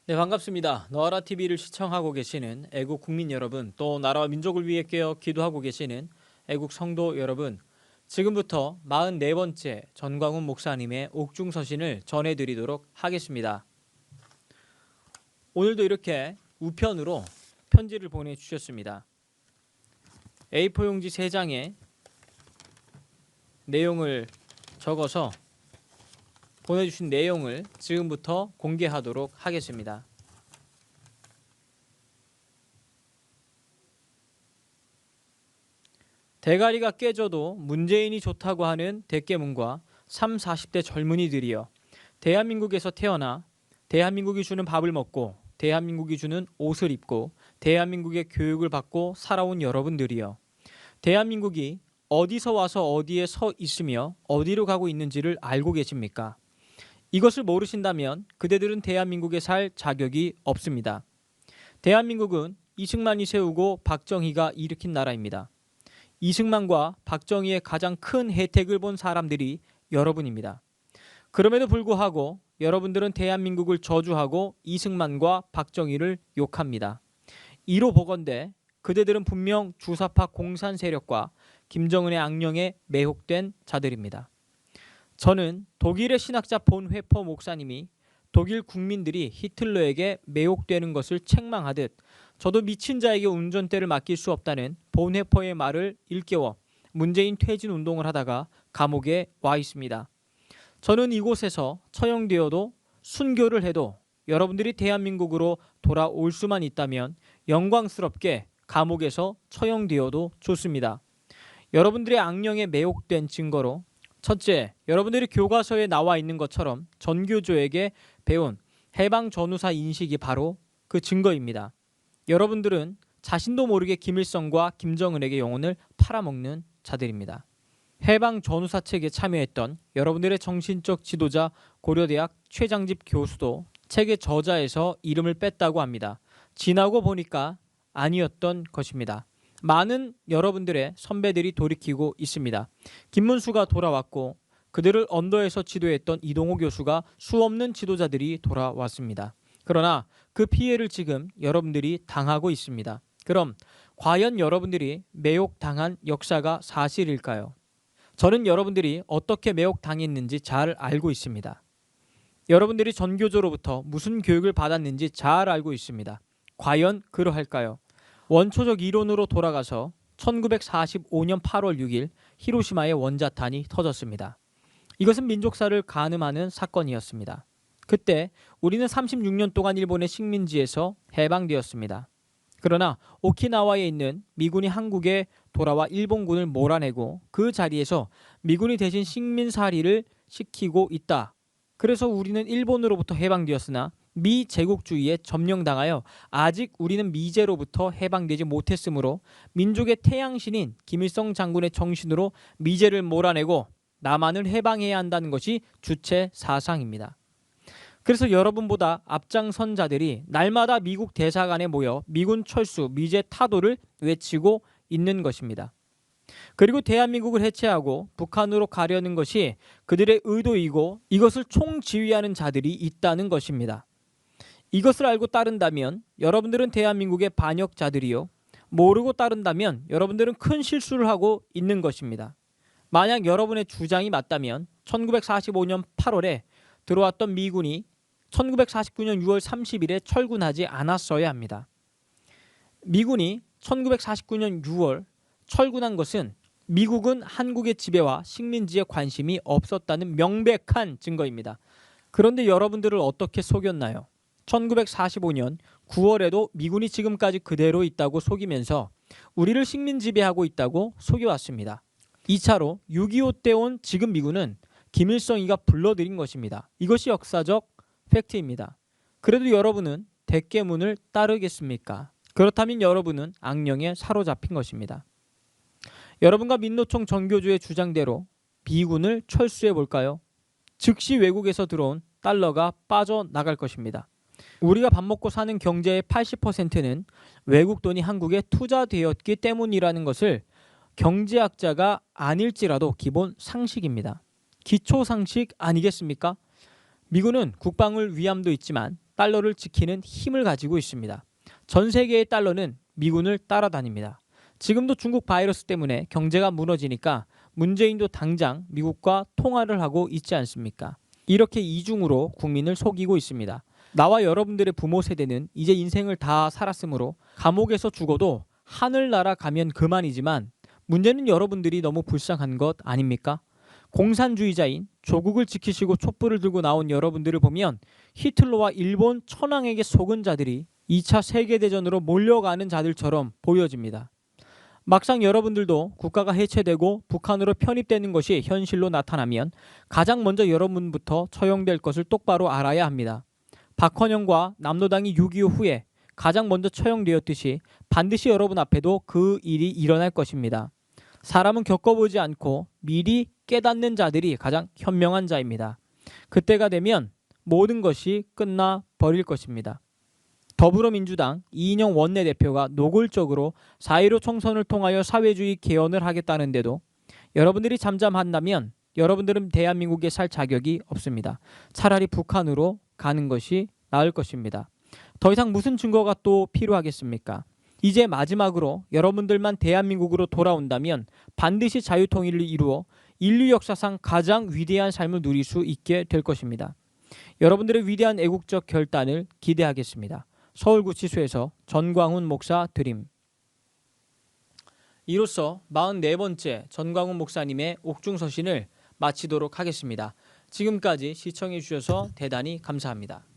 네, 반갑습니다. 너아라 TV를 시청하고 계시는 애국 국민 여러분, 또 나라와 민족을 위해 깨어 기도하고 계시는 애국 성도 여러분, 지금부터 44번째 전광훈 목사님의 옥중서신을 전해드리도록 하겠습니다. 오늘도 이렇게 우편으로 편지를 보내주셨습니다. A4 용지 3장에 내용을 적어서 보내주신 내용을 지금부터 공개하도록 하겠습니다. 대가리가 깨져도 문재인이 좋다고 하는 대깨문과 30, 40대 젊은이들이여, 대한민국에서 태어나 대한민국이 주는 밥을 먹고 대한민국이 주는 옷을 입고 대한민국의 교육을 받고 살아온 여러분들이여, 대한민국이 어디서 와서 어디에 서 있으며 어디로 가고 있는지를 알고 계십니까? 이것을 모르신다면 그대들은 대한민국에 살 자격이 없습니다. 대한민국은 이승만이 세우고 박정희가 일으킨 나라입니다. 이승만과 박정희의 가장 큰 혜택을 본 사람들이 여러분입니다. 그럼에도 불구하고 여러분들은 대한민국을 저주하고 이승만과 박정희를 욕합니다. 이로 보건대 그대들은 분명 주사파 공산 세력과 김정은의 악령에 매혹된 자들입니다. 저는 독일의 신학자 본 회퍼 목사님이 독일 국민들이 히틀러에게 매혹되는 것을 책망하듯 저도 미친 자에게 운전대를 맡길 수 없다는 본 회퍼의 말을 일깨워 문재인 퇴진 운동을 하다가 감옥에 와 있습니다. 저는 이곳에서 처형되어도 순교를 해도 여러분들이 대한민국으로 돌아올 수만 있다면 영광스럽게 감옥에서 처형되어도 좋습니다. 여러분들의 악령에 매혹된 증거로, 첫째, 여러분들이 교과서에 나와 있는 것처럼 전교조에게 배운 해방 전후사 인식이 바로 그 증거입니다. 여러분들은 자신도 모르게 김일성과 김정은에게 영혼을 팔아먹는 자들입니다. 해방 전후사 책에 참여했던 여러분들의 정신적 지도자 고려대학 최장집 교수도 책의 저자에서 이름을 뺐다고 합니다. 지나고 보니까 아니었던 것입니다. 많은 여러분들의 선배들이 돌이키고 있습니다. 김문수가 돌아왔고 그들을 언더에서 지도했던 이동호 교수가 수없는 지도자들이 돌아왔습니다. 그러나 그 피해를 지금 여러분들이 당하고 있습니다. 그럼 과연 여러분들이 매혹당한 역사가 사실일까요? 저는 여러분들이 어떻게 매혹당했는지 잘 알고 있습니다. 여러분들이 전교조로부터 무슨 교육을 받았는지 잘 알고 있습니다. 과연 그러할까요? 원초적 이론으로 돌아가서 1945년 8월 6일 히로시마의 원자탄이 터졌습니다. 이것은 민족사를 가늠하는 사건이었습니다. 그때 우리는 36년 동안 일본의 식민지에서 해방되었습니다. 그러나 오키나와에 있는 미군이 한국에 돌아와 일본군을 몰아내고 그 자리에서 미군이 대신 식민살이를 시키고 있다. 그래서 우리는 일본으로부터 해방되었으나 미제국주의에 점령당하여 아직 우리는 미제로부터 해방되지 못했으므로 민족의 태양신인 김일성 장군의 정신으로 미제를 몰아내고 남한을 해방해야 한다는 것이 주체 사상입니다. 그래서 여러분보다 앞장선 자들이 날마다 미국 대사관에 모여 미군 철수, 미제 타도를 외치고 있는 것입니다. 그리고 대한민국을 해체하고 북한으로 가려는 것이 그들의 의도이고 이것을 총지휘하는 자들이 있다는 것입니다. 이것을 알고 따른다면 여러분들은 대한민국의 반역자들이요, 모르고 따른다면 여러분들은 큰 실수를 하고 있는 것입니다. 만약 여러분의 주장이 맞다면 1945년 8월에 들어왔던 미군이 1949년 6월 30일에 철군하지 않았어야 합니다. 미군이 1949년 6월 철군한 것은 미국은 한국의 지배와 식민지에 관심이 없었다는 명백한 증거입니다. 그런데 여러분들을 어떻게 속였나요? 1945년 9월에도 미군이 지금까지 그대로 있다고 속이면서 우리를 식민 지배하고 있다고 속여왔습니다. 2차로 6.25 때 온 지금 미군은 김일성이가 불러들인 것입니다. 이것이 역사적 팩트입니다. 그래도 여러분은 대깨문을 따르겠습니까? 그렇다면 여러분은 악령에 사로잡힌 것입니다. 여러분과 민노총 전교조의 주장대로 미군을 철수해 볼까요? 즉시 외국에서 들어온 달러가 빠져나갈 것입니다. 우리가 밥 먹고 사는 경제의 80%는 외국 돈이 한국에 투자되었기 때문이라는 것을 경제학자가 아닐지라도 기본 상식입니다. 기초 상식 아니겠습니까? 미군은 국방을 위함도 있지만 달러를 지키는 힘을 가지고 있습니다. 전 세계의 달러는 미군을 따라다닙니다. 지금도 중국 바이러스 때문에 경제가 무너지니까 문재인도 당장 미국과 통화를 하고 있지 않습니까? 이렇게 이중으로 국민을 속이고 있습니다. 나와 여러분들의 부모 세대는 이제 인생을 다 살았으므로 감옥에서 죽어도 하늘나라 가면 그만이지만 문제는 여러분들이 너무 불쌍한 것 아닙니까? 공산주의자인 조국을 지키시고 촛불을 들고 나온 여러분들을 보면 히틀러와 일본 천황에게 속은 자들이 2차 세계대전으로 몰려가는 자들처럼 보여집니다. 막상 여러분들도 국가가 해체되고 북한으로 편입되는 것이 현실로 나타나면 가장 먼저 여러분부터 처형될 것을 똑바로 알아야 합니다. 박헌영과 남로당이 6.25 후에 가장 먼저 처형되었듯이 반드시 여러분 앞에도 그 일이 일어날 것입니다. 사람은 겪어보지 않고 미리 깨닫는 자들이 가장 현명한 자입니다. 그때가 되면 모든 것이 끝나 버릴 것입니다. 더불어민주당 이인영 원내대표가 노골적으로 4.15 총선을 통하여 사회주의 개헌을 하겠다는데도 여러분들이 잠잠한다면 여러분들은 대한민국에 살 자격이 없습니다. 차라리 북한으로 가는 것이 나을 것입니다. 더 이상 무슨 증거가 또 필요하겠습니까? 이제 마지막으로 여러분들만 대한민국으로 돌아온다면 반드시 자유통일을 이루어 인류 역사상 가장 위대한 삶을 누릴 수 있게 될 것입니다. 여러분들의 위대한 애국적 결단을 기대하겠습니다. 서울구치소에서 전광훈 목사 드림. 이로써 44번째 전광훈 목사님의 옥중서신을 마치도록 하겠습니다. 지금까지 시청해 주셔서 대단히 감사합니다.